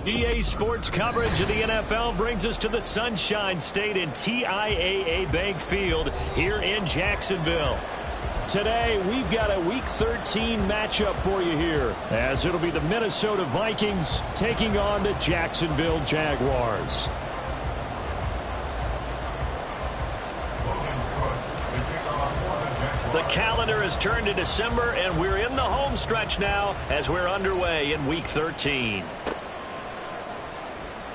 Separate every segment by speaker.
Speaker 1: EA Sports coverage of the NFL brings us to the Sunshine State in TIAA Bank Field here in Jacksonville. Today, we've got a Week 13 matchup for you here, as it'll be the Minnesota Vikings taking on the Jacksonville Jaguars. The calendar has turned to December, and we're in the home stretch now as we're underway in Week 13.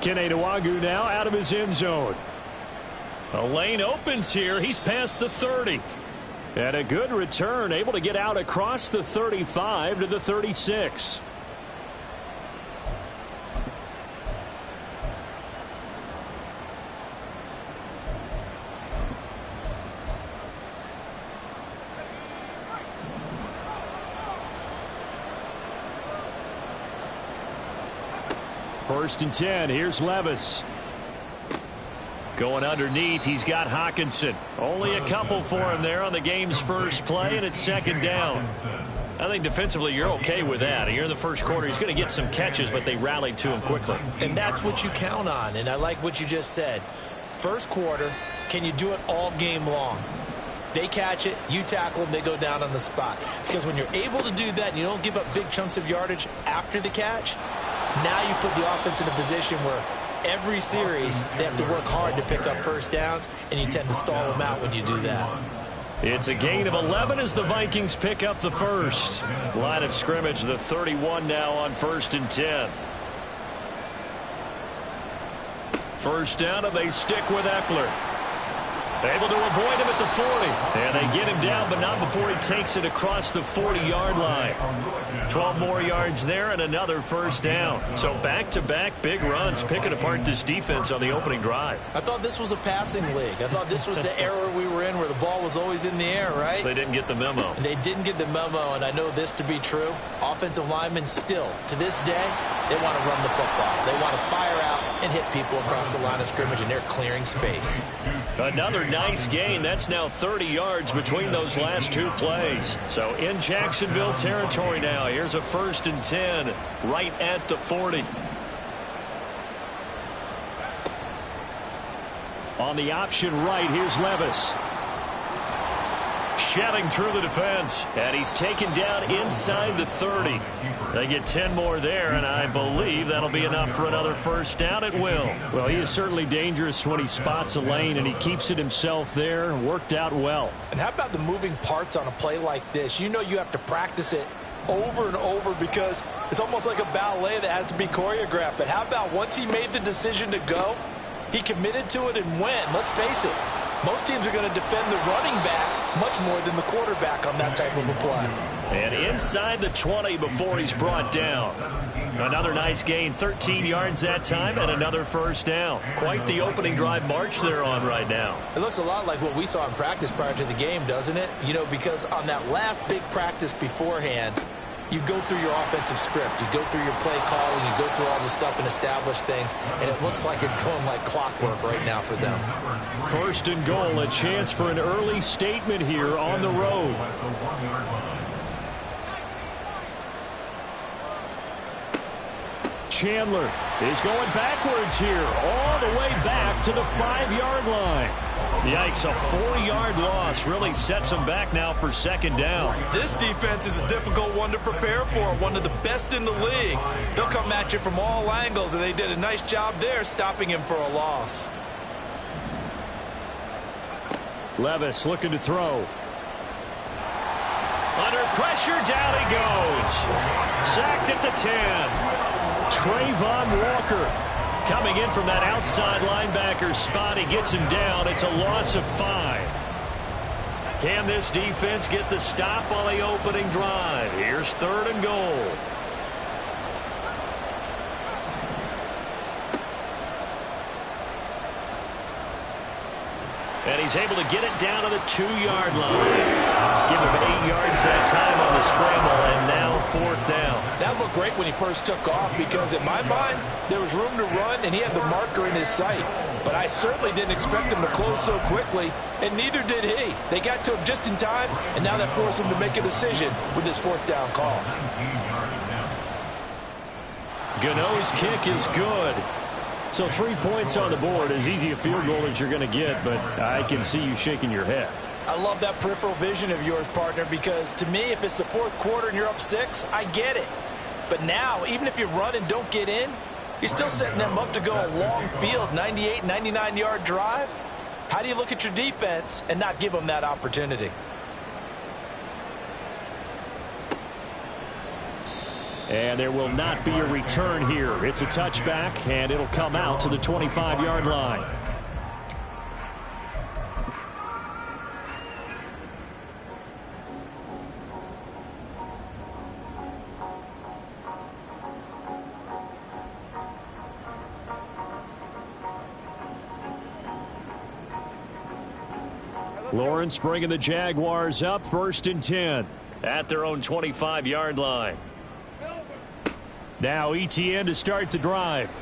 Speaker 1: Kene Nwangwu now out of his end zone. A lane opens here. He's past the 30. And a good return, able to get out across the 35 to the 36. First and 10. Here's Levis. Going underneath, he's got Hawkinson. Only a couple for him there on the game's first play, and it's second down. I think defensively you're okay with that. Here in the first quarter, he's going to get some catches, but they rallied to him quickly.
Speaker 2: And that's what you count on, and I like what you just said. First quarter, can you do it all game long? They catch it, you tackle them, they go down on the spot. Because when you're able to do that and you don't give up big chunks of yardage after the catch, now you put the offense in a position where every series they have to work hard to pick up first downs, and you tend to stall them out when you do that.
Speaker 1: It's a gain of 11 as the Vikings pick up the first. Line of scrimmage, the 31 now on first and 10. First down, and they stick with Eckler. Able to avoid him at the 40. And they get him down, but not before he takes it across the 40-yard line. 12 more yards there and another first down. So back-to-back big runs, picking apart this defense on the opening drive.
Speaker 2: I thought this was a passing league. I thought this was the era we were in where the ball was always in the air, right?
Speaker 1: They didn't get the memo.
Speaker 2: And they didn't get the memo, and I know this to be true. Offensive linemen still, to this day, they want to run the football. They want to fire out and hit people across the line of scrimmage, and they're clearing space.
Speaker 1: Another nice gain. That's now 30 yards between those last two plays. So in Jacksonville territory now. Here's a first and 10 right at the 40. On the option right, here's Levis. Shedding through the defense, and he's taken down inside the 30. They get 10 more there, and I believe that'll be enough for another first down. It will. Well, he is certainly dangerous when he spots a lane, and he keeps it himself there. Worked out well.
Speaker 3: And how about the moving parts on a play like this? You know you have to practice it over and over because it's almost like a ballet that has to be choreographed. But how about once he made the decision to go, he committed to it and went. Let's face it. Most teams are going to defend the running back much more than the quarterback on that type of a play.
Speaker 1: And inside the 20 before he's brought down. Another nice gain, 13 yards that time, and another first down. Quite the opening drive march they're on right now.
Speaker 2: It looks a lot like what we saw in practice prior to the game, doesn't it? You know, because on that last big practice beforehand, you go through your offensive script. You go through your play calling. You go through all the stuff and establish things. And it looks like it's going like clockwork right now for them.
Speaker 1: First and goal, a chance for an early statement here on the road. Chandler is going backwards here, all the way back to the 5-yard line. Yikes, a 4-yard loss really sets them back now for second down.
Speaker 4: This defense is a difficult one to prepare for, one of the best in the league. They'll come at you from all angles, and they did a nice job there stopping him for a loss.
Speaker 1: Levis looking to throw. Under pressure, down he goes. Sacked at the 10. Trayvon Walker coming in from that outside linebacker spot. He gets him down. It's a loss of 5. Can this defense get the stop on the opening drive? Here's third and goal. And he's able to get it down to the 2-yard line. Give him 8 yards that time on the scramble, and now fourth down.
Speaker 3: That looked great when he first took off because, in my mind, there was room to run, and he had the marker in his sight. But I certainly didn't expect him to close so quickly, and neither did he. They got to him just in time, and now that forced him to make a decision with his fourth down call.
Speaker 1: Gano's kick is good. So 3 points on the board, as easy a field goal as you're going to get, but I can see you shaking your head.
Speaker 2: I love that peripheral vision of yours, partner, because to me, if it's the fourth quarter and you're up 6, I get it. But now, even if you run and don't get in, you're still setting them up to go a long field, 98, 99-yard drive. How do you look at your defense and not give them that opportunity?
Speaker 1: And there will not be a return here. It's a touchback, and it'll come out to the 25-yard line. Lawrence bringing the Jaguars up 1st and 10 at their own 25-yard line. Now Etienne to start the drive.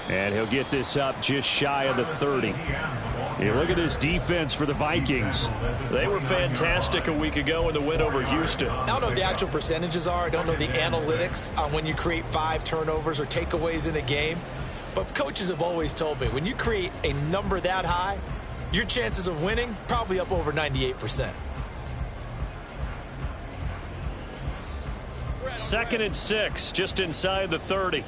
Speaker 1: And he'll get this up just shy of the 30. You look at this defense for the Vikings.
Speaker 2: They were fantastic a week ago in the win over Houston. I don't know what the actual percentages are. I don't know the analytics on when you create 5 turnovers or takeaways in a game. But coaches have always told me, when you create a number that high, your chances of winning probably up over 98%.
Speaker 1: 2nd and 6, just inside the 30.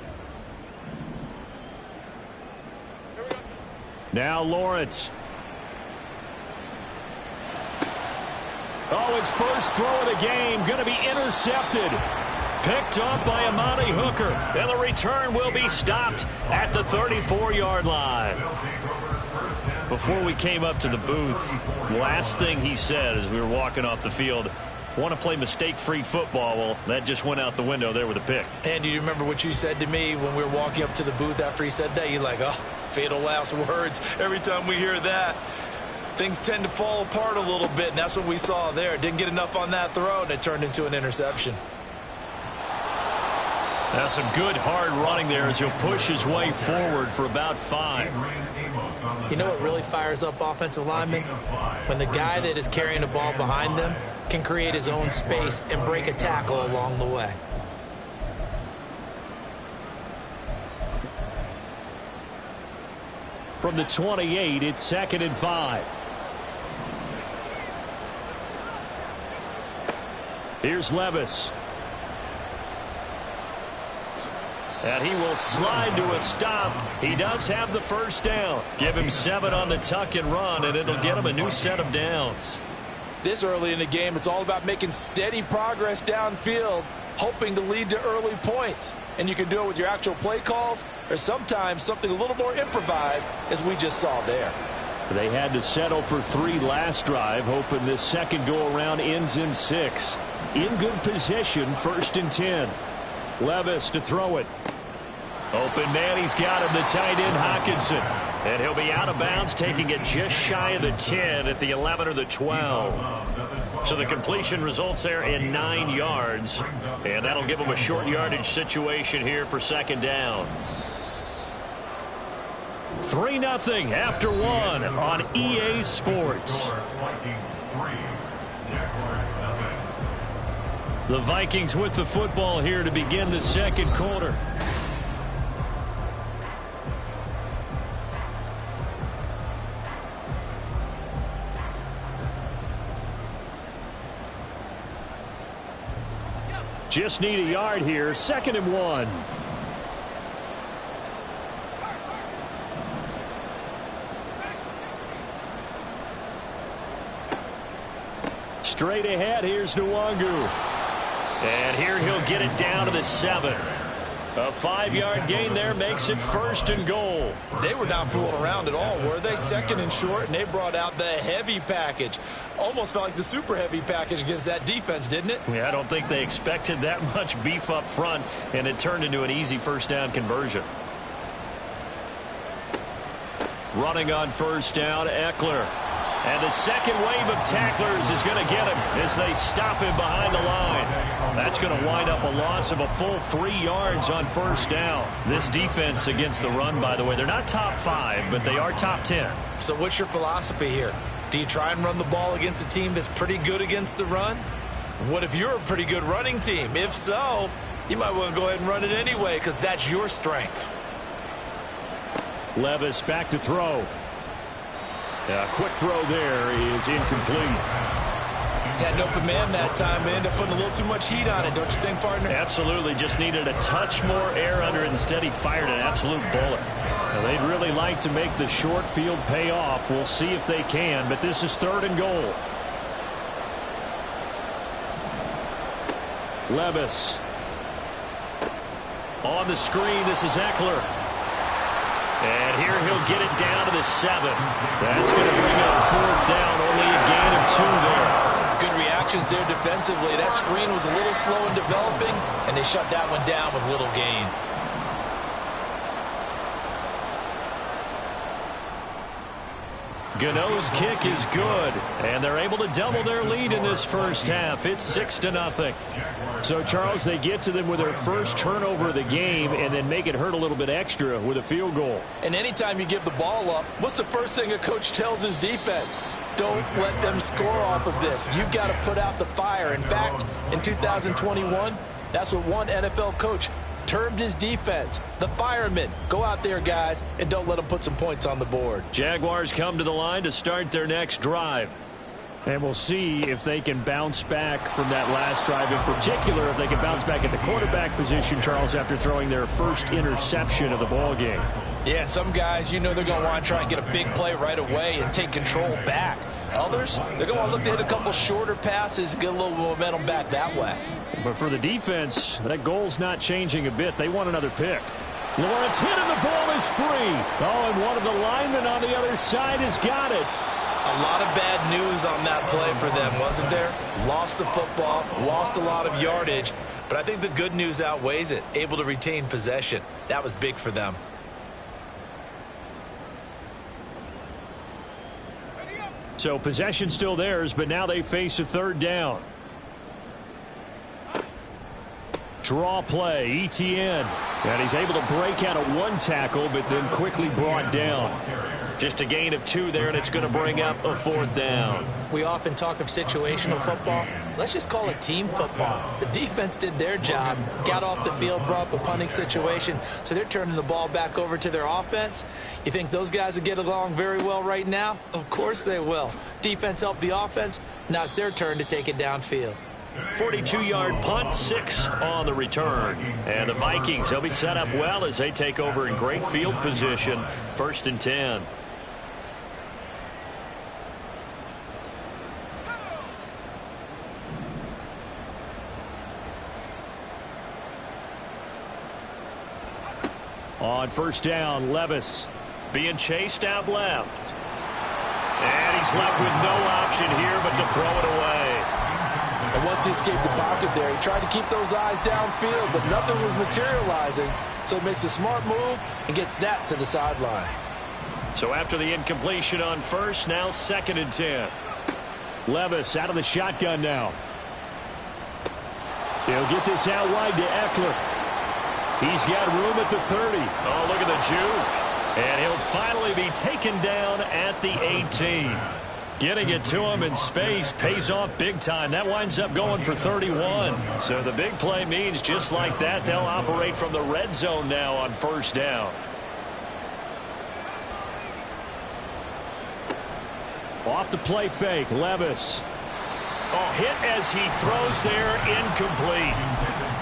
Speaker 1: Now Lawrence. Oh, his first throw of the game going to be intercepted. Picked up by Amani Hooker. And the return will be stopped at the 34-yard line. Before we came up to the booth, last thing he said as we were walking off the field, want to play mistake-free football. Well, that just went out the window there with a pick.
Speaker 2: And do you remember what you said to me when we were walking up to the booth after he said that? You're like, oh, fatal last words. Every time we hear that, things tend to fall apart a little bit, and that's what we saw there. Didn't get enough on that throw, and it turned into an interception.
Speaker 1: That's some good hard running there as he'll push his way forward for about 5.
Speaker 2: You know what really fires up offensive linemen? When the guy that is carrying the ball behind them can create his own space and break a tackle along the way.
Speaker 1: From the 28, it's 2nd and 5. Here's Levis. And he will slide to a stop. He does have the first down. Give him 7 on the tuck and run, and it'll get him a new set of downs.
Speaker 3: This early in the game, it's all about making steady progress downfield, hoping to lead to early points. And you can do it with your actual play calls, or sometimes something a little more improvised, as we just saw there.
Speaker 1: They had to settle for 3 last drive, hoping this second go-around ends in 6. In good position, 1st and 10. Levis to throw it. Open man, he's got him, the tight end Hockenson. And he'll be out of bounds, taking it just shy of the 10 at the 11 or the 12. So the completion results there in 9 yards. And that'll give him a short yardage situation here for 2nd down. 3-0 after 1 on EA Sports. The Vikings with the football here to begin the second quarter. Just need a yard here. 2nd and 1. Straight ahead, here's Nwangu. And here he'll get it down to the 7. A 5-yard gain there makes it 1st and goal.
Speaker 2: They were not fooling around at all, were they? 2nd and short, and they brought out the heavy package. Almost felt like the super heavy package against that defense, didn't it?
Speaker 1: Yeah, I don't think they expected that much beef up front, and it turned into an easy 1st down conversion. Running on 1st down, Eckler. And the second wave of tacklers is going to get him as they stop him behind the line. That's going to wind up a loss of a full 3 yards on 1st down. This defense against the run, by the way, they're not top 5, but they are top 10.
Speaker 2: So what's your philosophy here? Do you try and run the ball against a team that's pretty good against the run? What if you're a pretty good running team? If so,
Speaker 4: you might want to go ahead and run it anyway because that's your strength.
Speaker 1: Levis back to throw. A quick throw there is incomplete.
Speaker 2: Had an open man that time, and ended up putting a little too much heat on it, don't you think, partner?
Speaker 1: Absolutely. Just needed a touch more air under it. Instead, he fired an absolute bullet. Now, they'd really like to make the short field pay off. We'll see if they can, but this is 3rd and goal. Levis. On the screen, this is Eckler. And here he'll get it down to the 7. That's going to bring up 4th down. Only a gain of 2 there.
Speaker 2: Good reactions there defensively. That screen was a little slow in developing, and they shut that one down with little gain.
Speaker 1: Gano's kick is good, and they're able to double their lead in this first half. It's 6-0. So, Charles, they get to them with their first turnover of the game and then make it hurt a little bit extra with a field goal.
Speaker 3: And anytime you give the ball up, what's the first thing a coach tells his defense? Don't let them score off of this. You've got to put out the fire. In fact, in 2021, that's what one NFL coach termed his defense, the firemen. Go out there, guys, and don't let them put some points on the board.
Speaker 1: Jaguars come to the line to start their next drive. And we'll see if they can bounce back from that last drive. In particular, if they can bounce back at the quarterback position, Charles, after throwing their first interception of the ball game.
Speaker 2: Yeah, some guys, you know they're going to want to try and get a big play right away and take control back. Others, they're going to want to look to hit a couple shorter passes and get a little momentum back that way.
Speaker 1: But for the defense, that goal's not changing a bit. They want another pick. Lawrence hit and the ball is free. Oh, and one of the linemen on the other side has got it.
Speaker 2: A lot of bad news on that play for them, wasn't there? Lost the football, lost a lot of yardage, but I think the good news outweighs it. Able to retain possession. That was big for them.
Speaker 1: So possession still theirs, but now they face a 3rd down. Draw play, ETN. And he's able to break out of 1 tackle, but then quickly brought down. Just a gain of 2 there, and it's going to bring up a 4th down.
Speaker 2: We often talk of situational football. Let's just call it team football. The defense did their job, got off the field, brought up a punting situation, so they're turning the ball back over to their offense. You think those guys will get along very well right now? Of course they will. Defense helped the offense. Now it's their turn to take it downfield.
Speaker 1: 42-yard punt, 6 on the return. And the Vikings, they'll be set up well as they take over in great field position. 1st and 10. On 1st down, Levis being chased out left. And he's left with no option here but to throw it away.
Speaker 3: And once he escaped the pocket there, he tried to keep those eyes downfield, but nothing was materializing. So he makes a smart move and gets that to the sideline.
Speaker 1: So after the incompletion on 1st, now 2nd and 10. Levis out of the shotgun now. He'll get this out wide to Eckler. He's got room at the 30. Oh, look at the juke. And he'll finally be taken down at the 18. Getting it to him in space pays off big time. That winds up going for 31. So the big play means just like that, they'll operate from the red zone now on 1st down. Off the play fake, Levis. Oh, hit as he throws there, incomplete.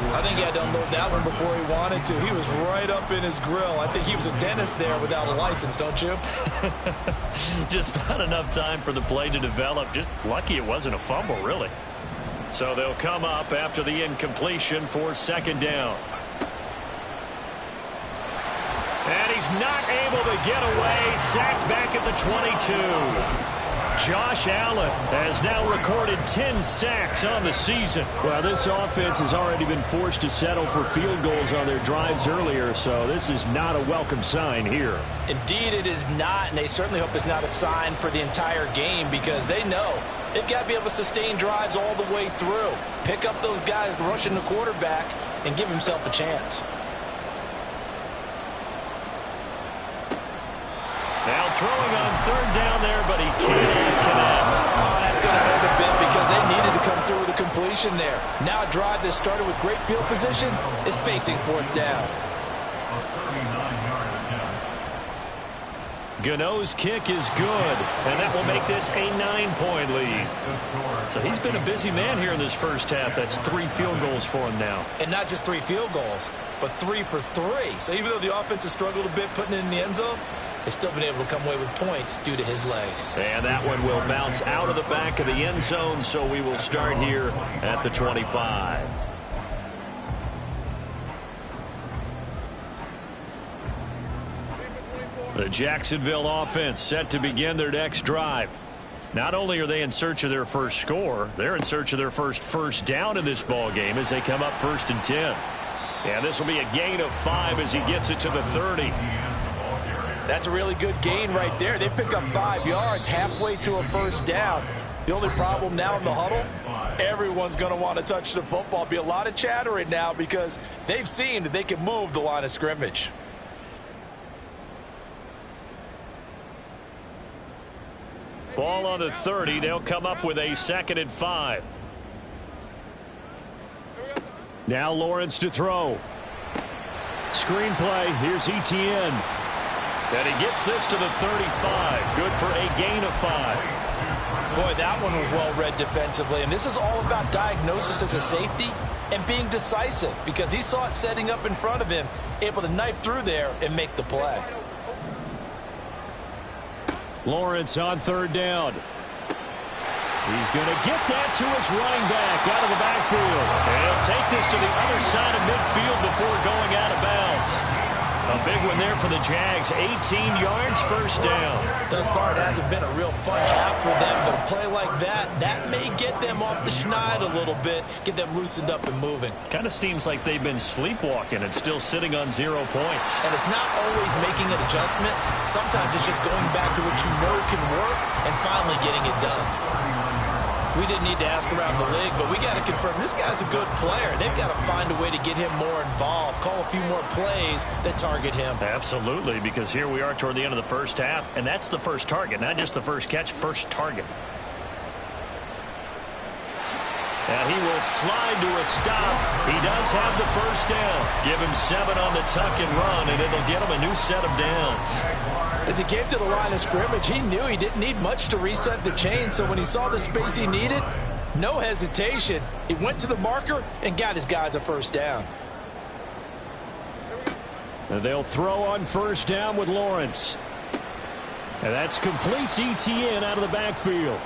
Speaker 2: I think he had to unload that one before he wanted to. He was right up in his grill. I think he was a dentist there without a license, don't you?
Speaker 1: Just not enough time for the play to develop. Just lucky it wasn't a fumble, really. So they'll come up after the incompletion for 2nd down. And he's not able to get away. Sacked back at the 22. Josh Allen has now recorded 10 sacks on the season. Well, this offense has already been forced to settle for field goals on their drives earlier, so this is not a welcome sign here.
Speaker 3: Indeed, it is not, and they certainly hope it's not a sign for the entire game because they know they've got to be able to sustain drives all the way through. Pick up those guys rushing the quarterback and give himself a chance.
Speaker 1: Now throwing on 3rd down there, but he can't connect.
Speaker 3: Oh, that's going to hurt a bit because they needed to come through with a completion there. Now a drive that started with great field position is facing fourth down.
Speaker 1: Gano's kick is good, and that will make this a 9-point lead. So he's been a busy man here in this first half. That's 3 field goals for him now.
Speaker 2: And not just 3 field goals, but 3 for 3. So even though the offense has struggled a bit putting it in the end zone, they've still been able to come away with points due to his leg.
Speaker 1: And that one will bounce out of the back of the end zone, so we will start here at the 25. The Jacksonville offense set to begin their next drive. Not only are they in search of their first score, they're in search of their first down in this ball game as they come up 1st and 10. And this will be a gain of 5 as he gets it to the 30.
Speaker 3: That's a really good gain right there. They pick up 5 yards halfway to a first down. The only problem now in the huddle, everyone's going to want to touch the football. Be a lot of chattering now because they've seen that they can move the line of scrimmage.
Speaker 1: Ball on the 30. They'll come up with a 2nd and 5. Now Lawrence to throw. Screenplay. Here's Etienne. And he gets this to the 35. Good for a gain of 5.
Speaker 3: Boy, that one was well read defensively. And this is all about diagnosis as a safety and being decisive because he saw it setting up in front of him, able to knife through there and make the play.
Speaker 1: Lawrence on 3rd down. He's going to get that to his running back out of the backfield. And he'll take this to the other side of midfield before going out of bounds. A big one there for the Jags. 18 yards, first down.
Speaker 2: Thus far, it hasn't been a real fun half for them, but a play like that may get them off the schneid a little bit, get them loosened up and moving.
Speaker 1: Kind of seems like they've been sleepwalking and still sitting on 0 points.
Speaker 2: And it's not always making an adjustment. Sometimes it's just going back to what you know can work and finally getting it done. We didn't need to ask around the league, but we got to confirm this guy's a good player. They've got to find a way to get him more involved, call a few more plays that target him.
Speaker 1: Absolutely, because here we are toward the end of the first half, and that's the first target, not just the first catch, first target. And he will slide to a stop. He does have the first down. Give him 7 on the tuck and run, and it'll get him a new set of downs.
Speaker 3: As he came to the line of scrimmage, he knew he didn't need much to reset the chain, so when he saw the space he needed, no hesitation. He went to the marker and got his guys a first down.
Speaker 1: And they'll throw on 1st down with Lawrence. And that's complete to Etienne out of the backfield.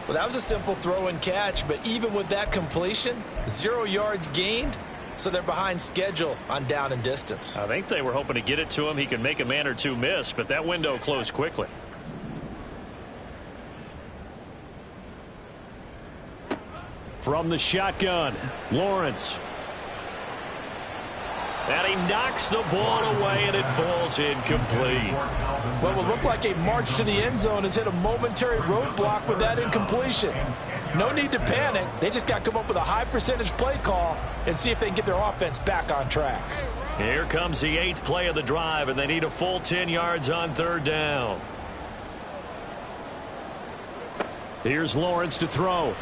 Speaker 2: Well, that was a simple throw and catch, but even with that completion, 0 yards gained, so they're behind schedule on down and distance.
Speaker 1: I think they were hoping to get it to him. He could make a man or two miss, but that window closed quickly. From the shotgun, Lawrence. And he knocks the ball away, and it falls incomplete.
Speaker 3: What will look like a march to the end zone has hit a momentary roadblock with that incompletion. No need to panic. They just got to come up with a high percentage play call and see if they can get their offense back on track.
Speaker 1: Here comes the 8th play of the drive, and they need a full 10 yards on 3rd down. Here's Lawrence to throw.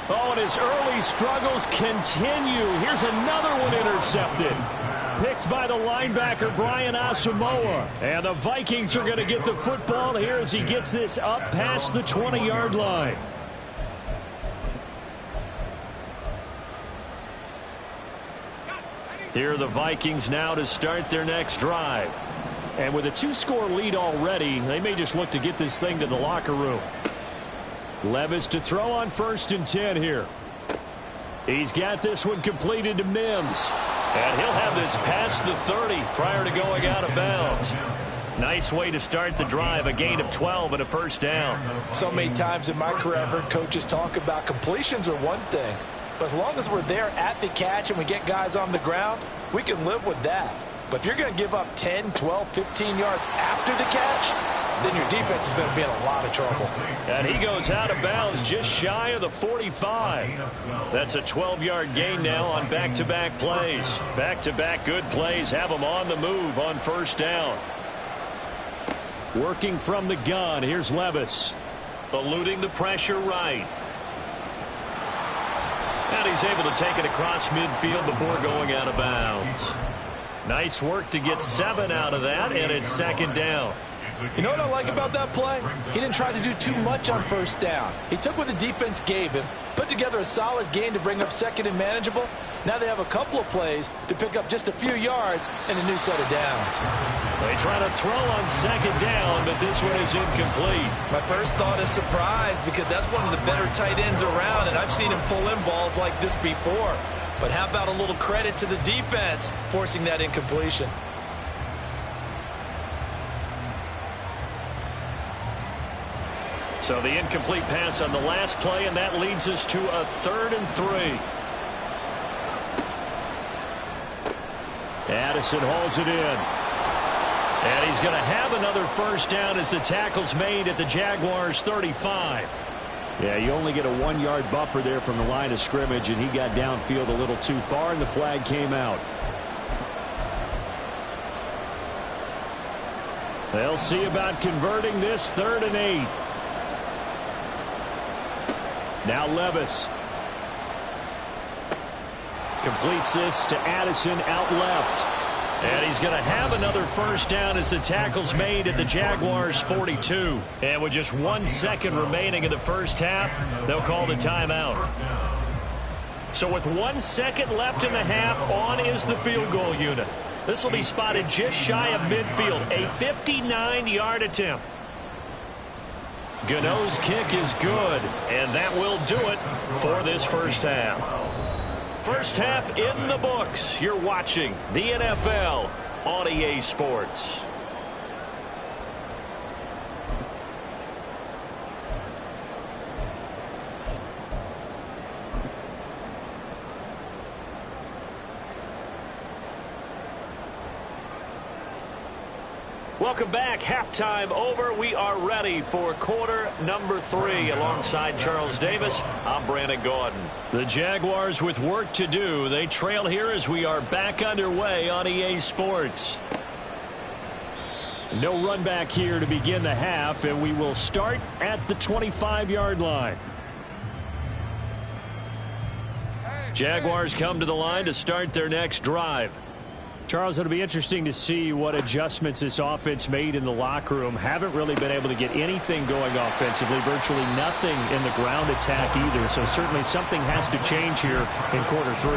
Speaker 1: Oh, and his early struggles continue. Here's another one intercepted. Picked by the linebacker, Brian Asamoah. And the Vikings are going to get the football here as he gets this up past the 20-yard line. Here are the Vikings now to start their next drive. And with a 2-score lead already, they may just look to get this thing to the locker room. Levis to throw on 1st and 10 here. He's got this one completed to Mims. And he'll have this past the 30 prior to going out of bounds. Nice way to start the drive, a gain of 12 and a first down.
Speaker 3: So many times in my career I've heard coaches talk about completions are one thing, but as long as we're there at the catch and we get guys on the ground, we can live with that. But if you're going to give up 10, 12, 15 yards after the catch, then your defense is going to be in a lot of trouble.
Speaker 1: And he goes out of bounds just shy of the 45. That's a 12-yard gain now on back-to-back plays. Back-to-back good plays have him on the move on 1st down. Working from the gun, here's Levis. eluding the pressure right. And he's able to take it across midfield before going out of bounds. Nice work to get 7 out of that, and it's second down.
Speaker 3: You know what I like about that play? He didn't try to do too much on first down. He took what the defense gave him, put together a solid gain to bring up second and manageable. Now they have a couple of plays to pick up just a few yards and a new set of downs.
Speaker 1: They try to throw on second down, but this one is incomplete.
Speaker 4: My first thought is surprise because that's one of the better tight ends around, and I've seen him pull in balls like this before. But how about a little credit to the defense forcing that incompletion?
Speaker 1: So the incomplete pass on the last play, and that leads us to a 3rd and 3. Addison hauls it in. And he's going to have another first down as the tackle's made at the Jaguars' 35.
Speaker 5: Yeah, you only get a 1-yard buffer there from the line of scrimmage, and he got downfield a little too far, and the flag came out. They'll see about converting this 3rd and 8. Now Levis completes this to Addison out left. And he's going to have another first down as the tackle's made at the Jaguars' 42. And with just 1 second remaining in the first half, they'll call the timeout. So with 1 second left in the half, on is the field goal unit. This will be spotted just shy of midfield, a 59-yard attempt. Gano's kick is good, and that will do it for this first half. First half in the books. You're watching the NFL on EA Sports. Welcome back. Halftime over. We are ready for quarter number 3. Alongside Charles Davis, I'm Brandon Gaudin. The Jaguars with work to do. They trail here as we are back underway on EA Sports. No run back here to begin the half, and we will start at the 25-yard line. Jaguars come to the line to start their next drive. Charles, it'll be interesting to see what adjustments this offense made in the locker room. Haven't really been able to get anything going offensively, virtually nothing in the ground attack either. So certainly something has to change here in quarter 3.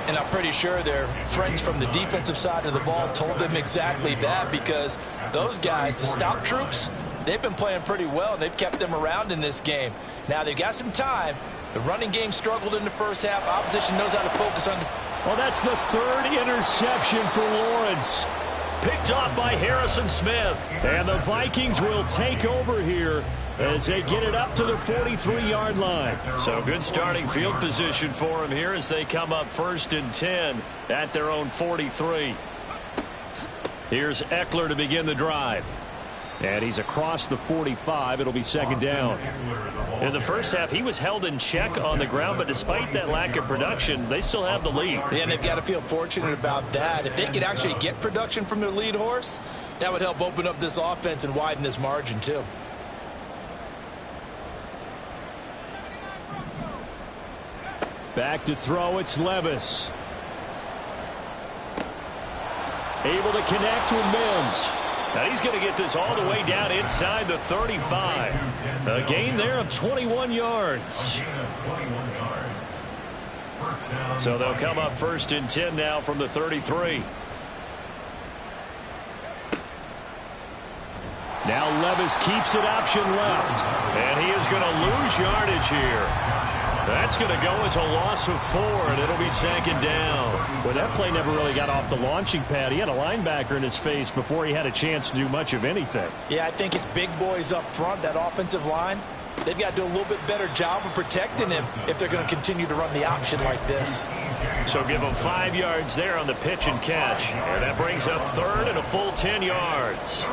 Speaker 3: And I'm pretty sure their friends from the defensive side of the ball told them exactly that, because those guys, the stout troops, they've been playing pretty well, and they've kept them around in this game. Now they've got some time. The running game struggled in the first half. Opposition knows how to focus on.
Speaker 1: Well, that's the 3rd interception for Lawrence. Picked off by Harrison Smith. And the Vikings will take over here as they get it up to the 43-yard line. So good starting field position for them here as they come up 1st and 10 at their own 43. Here's Eckler to begin the drive. And he's across the 45. It'll be second down. In the first half, he was held in check on the ground, but despite that lack of production, they still have the lead.
Speaker 3: Yeah, and they've got to feel fortunate about that. If they could actually get production from their lead horse, that would help open up this offense and widen this margin too.
Speaker 5: Back to throw, it's Levis.
Speaker 1: Able to connect with Mims. Now he's going to get this all the way down inside the 35. A gain there of 21 yards. So they'll come up 1st and 10 now from the 33.
Speaker 5: Now Levis keeps it option left.
Speaker 1: And he is going to lose yardage here. That's going to go as a loss of 4, and it'll be 2nd down.
Speaker 5: Well, that play never really got off the launching pad. He had a linebacker in his face before he had a chance to do much of anything.
Speaker 3: Yeah, I think it's big boys up front, that offensive line. They've got to do a little bit better job of protecting him if they're going to continue to run the option like this.
Speaker 1: So give him 5 yards there on the pitch and catch. And that brings up 3rd and a full 10 yards.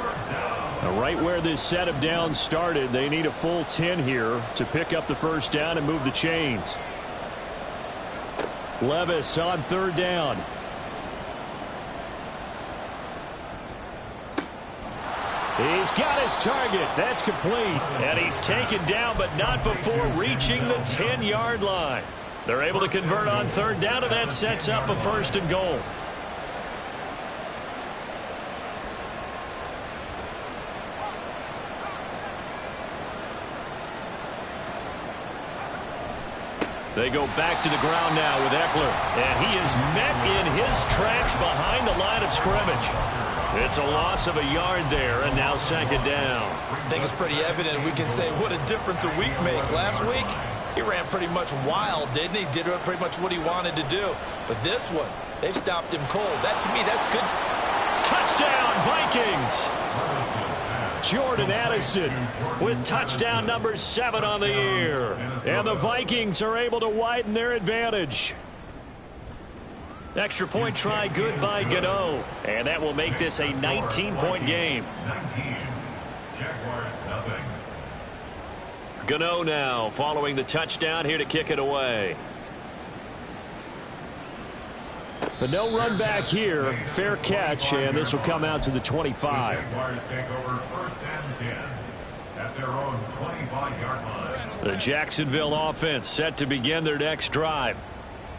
Speaker 5: Right where this set of downs started, they need a full 10 here to pick up the first down and move the chains. Levis on 3rd down. He's got his target. That's complete. And he's taken down, but not before reaching the 10-yard line. They're able to convert on third down, and that sets up a 1st and goal. They go back to the ground now with Eckler. And he is met in his tracks behind the line of scrimmage. It's a loss of a yard there, and now 2nd down.
Speaker 4: I think it's pretty evident. We can say what a difference a week makes. Last week, he ran pretty much wild, didn't he? Did pretty much what he wanted to do. But this one, they've stopped him cold. That, to me, that's good.
Speaker 5: Touchdown, Vikings! Jordan Addison with touchdown number 7 on the year. And the Vikings are able to widen their advantage. Extra point try good by Gano. And that will make this a 19-point game.
Speaker 6: 19. Jaguars nothing.
Speaker 5: Gano now following the touchdown here to kick it away. But no run back here. Fair catch, and this will come out to the 25.
Speaker 6: Jaguars take over 1st and 10 at their own 25-yard line.
Speaker 5: The Jacksonville offense set to begin their next drive.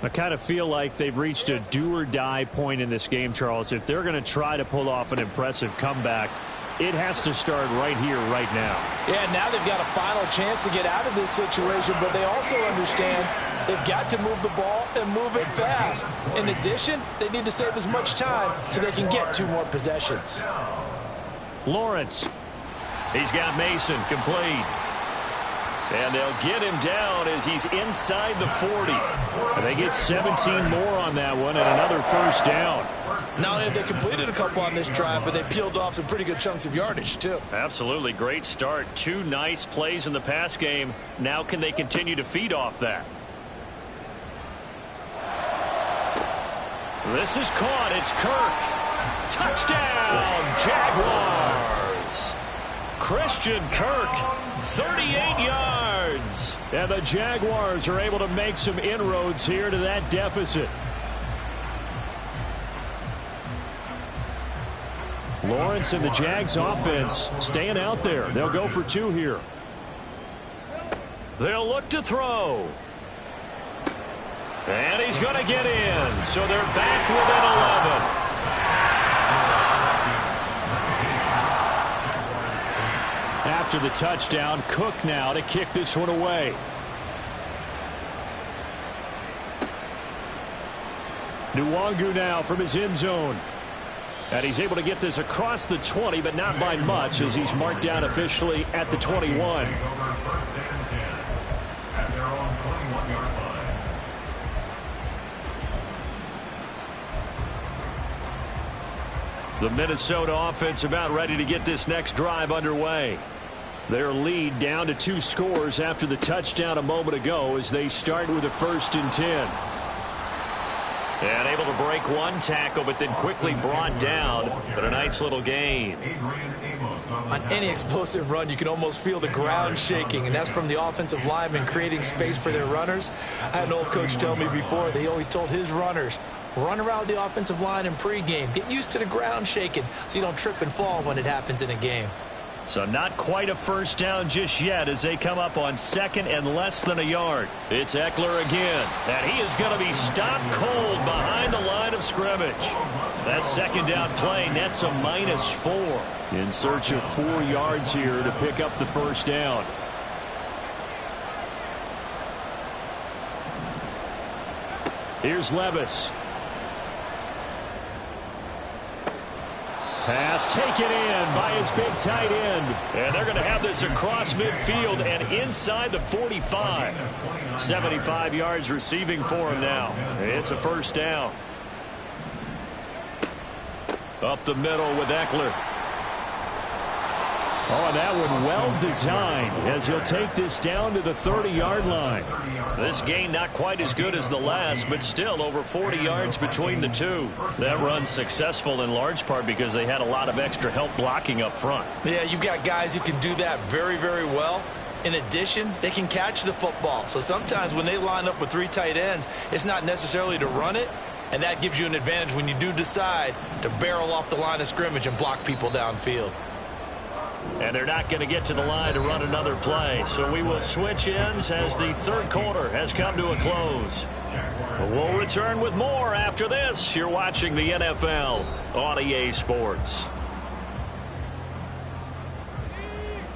Speaker 5: I kind of feel like they've reached a do-or-die point in this game, Charles. If they're going to try to pull off an impressive comeback, it has to start right here, right now.
Speaker 3: Yeah, now they've got a final chance to get out of this situation, but they also understand they've got to move the ball and move it fast. In addition, they need to save as much time so they can get 2 more possessions.
Speaker 5: Lawrence. He's got Mason complete. And they'll get him down as he's inside the 40. And they get 17 more on that one and another 1st down.
Speaker 4: Not only have they completed a couple on this drive, but they peeled off some pretty good chunks of yardage, too.
Speaker 5: Absolutely. Great start. 2 nice plays in the pass game. Now can they continue to feed off that? This is caught. It's Kirk. Touchdown, Jaguars. Christian Kirk, 38 yards. And the Jaguars are able to make some inroads here to that deficit. Lawrence and the Jags offense staying out there. They'll go for 2 here. They'll look to throw. And he's going to get in. So they're back within 11. After the touchdown, Cook now to kick this one away. Nwangu now from his end zone. And he's able to get this across the 20, but not by much as he's marked down officially at the 21.
Speaker 6: Take over 1st and 10 at their own 21-yard line.
Speaker 5: The Minnesota offense about ready to get this next drive underway. Their lead down to 2 scores after the touchdown a moment ago as they start with a 1st and 10. And able to break 1 tackle, but then quickly brought down. But a nice little gain.
Speaker 4: On any explosive run, you can almost feel the ground shaking, and that's from the offensive linemen creating space for their runners. I had an old coach tell me before, they always told his runners, run around the offensive line in pregame. Get used to the ground shaking so you don't trip and fall when it happens in a game.
Speaker 5: So not quite a 1st down just yet as they come up on 2nd and less than a yard. It's Eckler again, and he is going to be stopped cold behind the line of scrimmage. That 2nd down play nets a -4. In search of 4 yards here to pick up the 1st down. Here's Levis. Pass taken in by his big tight end. And they're going to have this across midfield and inside the 45. 75 yards receiving for him now. It's a 1st down. Up the middle with Eckler. Oh, and that one well designed as he'll take this down to the 30-yard line. This gain not quite as good as the last, but still over 40 yards between the 2. That run's successful in large part because they had a lot of extra help blocking up front.
Speaker 4: Yeah, you've got guys who can do that very, very well. In addition, they can catch the football. So sometimes when they line up with 3 tight ends, it's not necessarily to run it, and that gives you an advantage when you do decide to barrel off the line of scrimmage and block people downfield.
Speaker 5: And they're not going to get to the line to run another play. So we will switch ends as the third quarter has come to a close. We'll return with more after this. You're watching the NFL on EA Sports.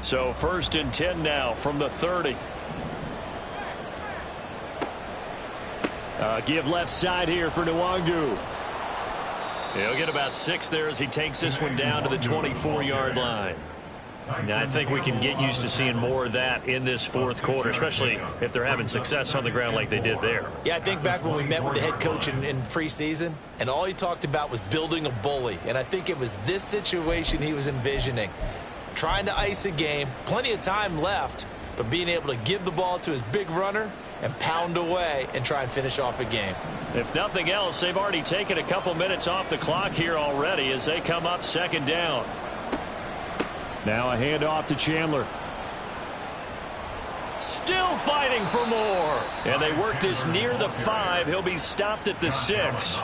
Speaker 5: So 1st and 10 now from the 30. Give left side here for Nwangu. He'll get about 6 there as he takes this one down to the 24-yard line. Now, I think we can get used to seeing more of that in this fourth quarter, especially if they're having success on the ground like they did there.
Speaker 2: Yeah, I think back when we met with the head coach in preseason, and all he talked about was building a bully. And I think it was this situation he was envisioning. Trying to ice a game, plenty of time left, but being able to give the ball to his big runner and pound away and try and finish off a game.
Speaker 5: If nothing else, they've already taken a couple minutes off the clock here already as they come up 2nd down. Now a handoff to Chandler. Still fighting for more. And they work this near the 5. He'll be stopped at the 6.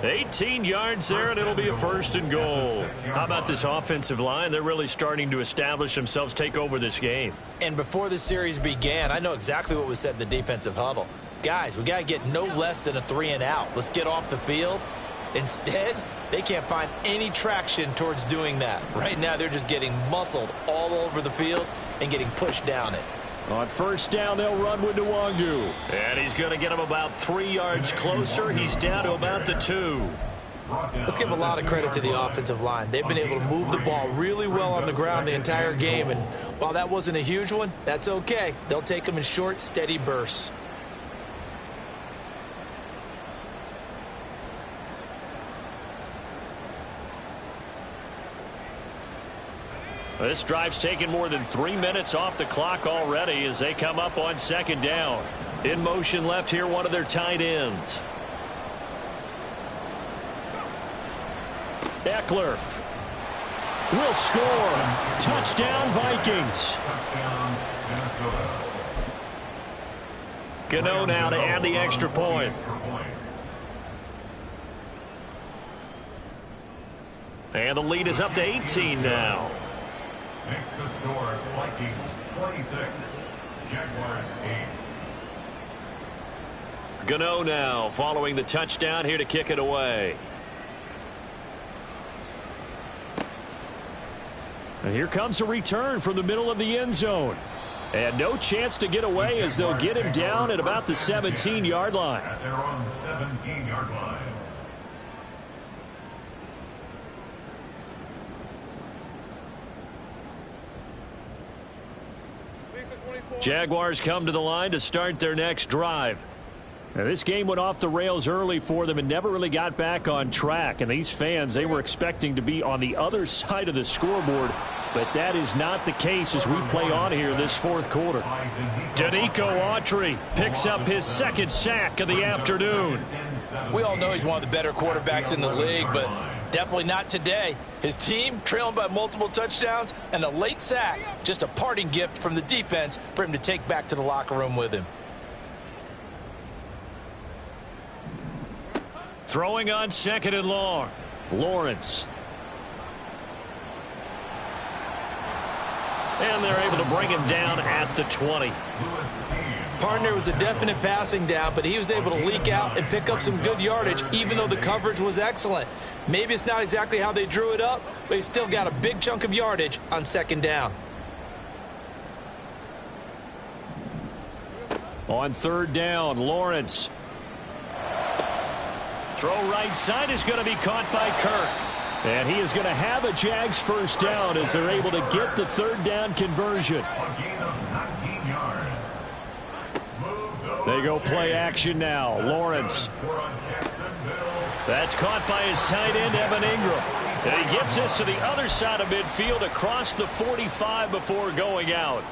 Speaker 5: 18 yards there, and it'll be a 1st and goal. How about this offensive line? They're really starting to establish themselves, take over this game.
Speaker 2: And before the series began, I know exactly what was said in the defensive huddle. Guys, we got to get no less than a 3 and out. Let's get off the field. Instead, they can't find any traction towards doing that. Right now, they're just getting muscled all over the field and getting pushed down it.
Speaker 5: On 1st down, they'll run with Nwangu. And he's going to get him about 3 yards closer. He's down to about the 2.
Speaker 2: Let's give a lot of credit to the offensive line. They've been able to move the ball really well on the ground the entire game. And while that wasn't a huge one, that's okay. They'll take them in short, steady bursts.
Speaker 5: This drive's taken more than 3 minutes off the clock already as they come up on 2nd down. In motion left here, one of their tight ends. Eckler will score. Touchdown, Vikings.
Speaker 6: Touchdown, Minnesota.
Speaker 5: Gano now to add the extra point. And the lead is up to 18 now.
Speaker 6: Makes the score Vikings 26, Jaguars 8.
Speaker 5: Gano now following the touchdown here to kick it away. And here comes a return from the middle of the end zone. And no chance to get away as they'll get him down at about the 17-yard line.
Speaker 6: At their own 17-yard line.
Speaker 5: Jaguars come to the line to start their next drive. Now, this game went off the rails early for them and never really got back on track. And these fans, they were expecting to be on the other side of the scoreboard. But that is not the case as we play on here this fourth quarter. Danico Autry picks up his 2nd sack of the afternoon.
Speaker 3: We all know he's one of the better quarterbacks in the league, but definitely not today. His team trailing by multiple touchdowns and a late sack. Just a parting gift from the defense for him to take back to the locker room with him.
Speaker 5: Throwing on 2nd and long. Lawrence. And they're able to bring him down at the 20.
Speaker 2: Partner was a definite passing down, but he was able to leak out and pick up some good yardage, even though the coverage was excellent. Maybe it's not exactly how they drew it up, but he still got a big chunk of yardage on 2nd down.
Speaker 5: On 3rd down, Lawrence. Throw right side is going to be caught by Kirk. And he is going to have a Jags 1st down as they're able to get the 3rd down conversion.
Speaker 6: A gain of 19 yards.
Speaker 5: They go play action now. Lawrence. That's caught by his tight end, Evan Ingram. And he gets this to the other side of midfield across the 45 before going out.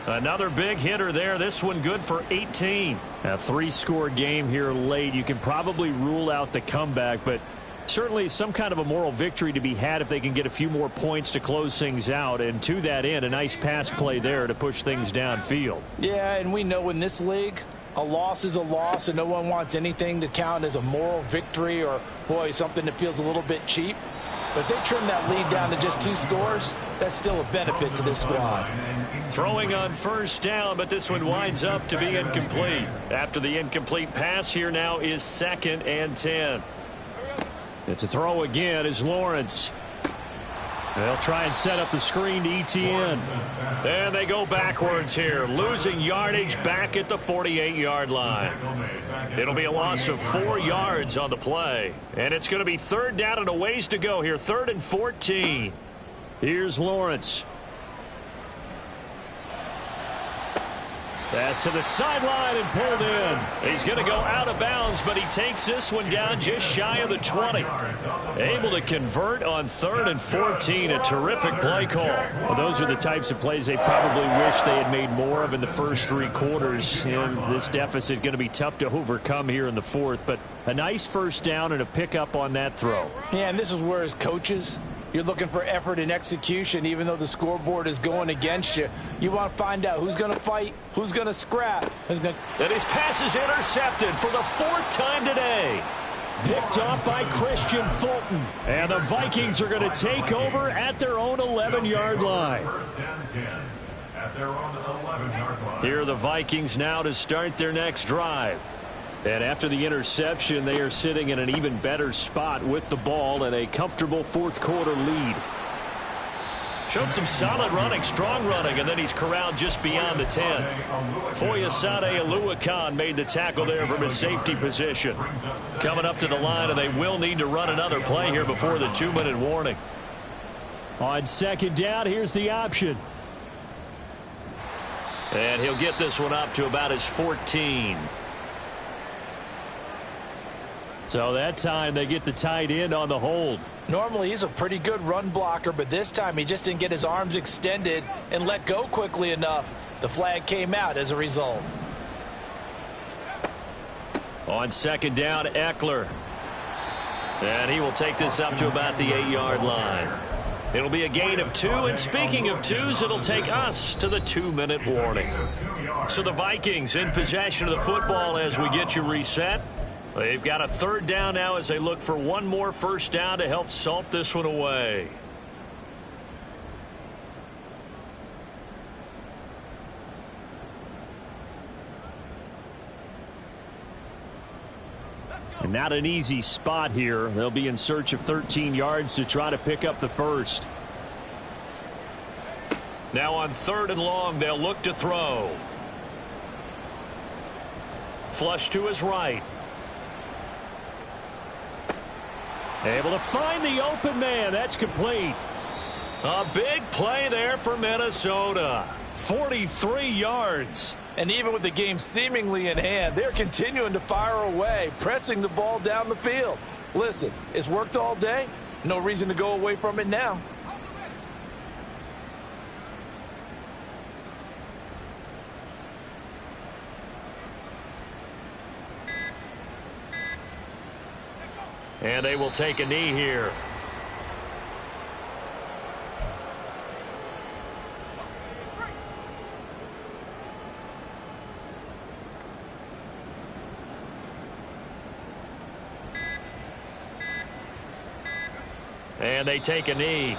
Speaker 5: Another big hitter there. This one good for 18. A 3-score game here late. You can probably rule out the comeback, but certainly some kind of a moral victory to be had if they can get a few more points to close things out. And to that end, a nice pass play there to push things downfield.
Speaker 3: Yeah, and we know in this league, a loss is a loss, and no one wants anything to count as a moral victory or, boy, something that feels a little bit cheap.
Speaker 2: But if they trim that lead down to just 2 scores, that's still a benefit to this squad.
Speaker 5: Throwing on first down, but this one winds up to be incomplete. After the incomplete pass, here now is 2nd and 10. And to throw again is Lawrence. They'll try and set up the screen to ETN. And they go backwards here, losing yardage back at the 48-yard line. It'll be a loss of 4 yards on the play. And it's going to be 3rd down and a ways to go here, 3rd and 14. Here's Lawrence. Pass to the sideline and pulled in. He's going to go out of bounds, but he takes this one down just shy of the 20. Able to convert on 3rd and 14. A terrific play call.
Speaker 1: Well, those are the types of plays they probably wish they had made more of in the first 3 quarters. And this deficit going to be tough to overcome here in the 4th. But a nice first down and a pickup on that throw.
Speaker 2: Yeah, and this is where as coaches, you're looking for effort and execution, even though the scoreboard is going against you. You want to find out who's going to fight, who's going to scrap.
Speaker 5: And his pass is intercepted for the 4th time today. Picked off by Christian Fulton. And the Vikings are going to take over at their own 11-yard line. Here are the Vikings now to start their next drive. And after the interception, they are sitting in an even better spot with the ball and a comfortable 4th quarter lead. Showed some solid running, strong running, and then he's corralled just beyond the 10. Foyesade Oluwakan made the tackle there from his safety position. Coming up to the line, and they will need to run another play here before the 2-minute warning.
Speaker 1: On 2nd down, here's the option.
Speaker 5: And he'll get this one up to about his 14.
Speaker 1: So that time they get the tight end on the hold.
Speaker 2: Normally he's a pretty good run blocker, but this time he just didn't get his arms extended and let go quickly enough. The flag came out as a result.
Speaker 5: On 2nd down, Eckler. And he will take this up to about the 8-yard line. It'll be a gain of 2, and speaking of 2s, it'll take us to the 2-minute warning. So the Vikings in possession of the football as we get you reset. They've got a 3rd down now as they look for one more first down to help salt this one away.
Speaker 1: And not an easy spot here. They'll be in search of 13 yards to try to pick up the first.
Speaker 5: Now on 3rd and long, they'll look to throw. Flush to his right.
Speaker 1: Able to find the open man. That's complete.
Speaker 5: A big play there for Minnesota. 43 yards.
Speaker 2: And even with the game seemingly in hand, they're continuing to fire away, pressing the ball down the field. Listen, it's worked all day. No reason to go away from it now.
Speaker 5: And they will take a knee here. And they take a knee.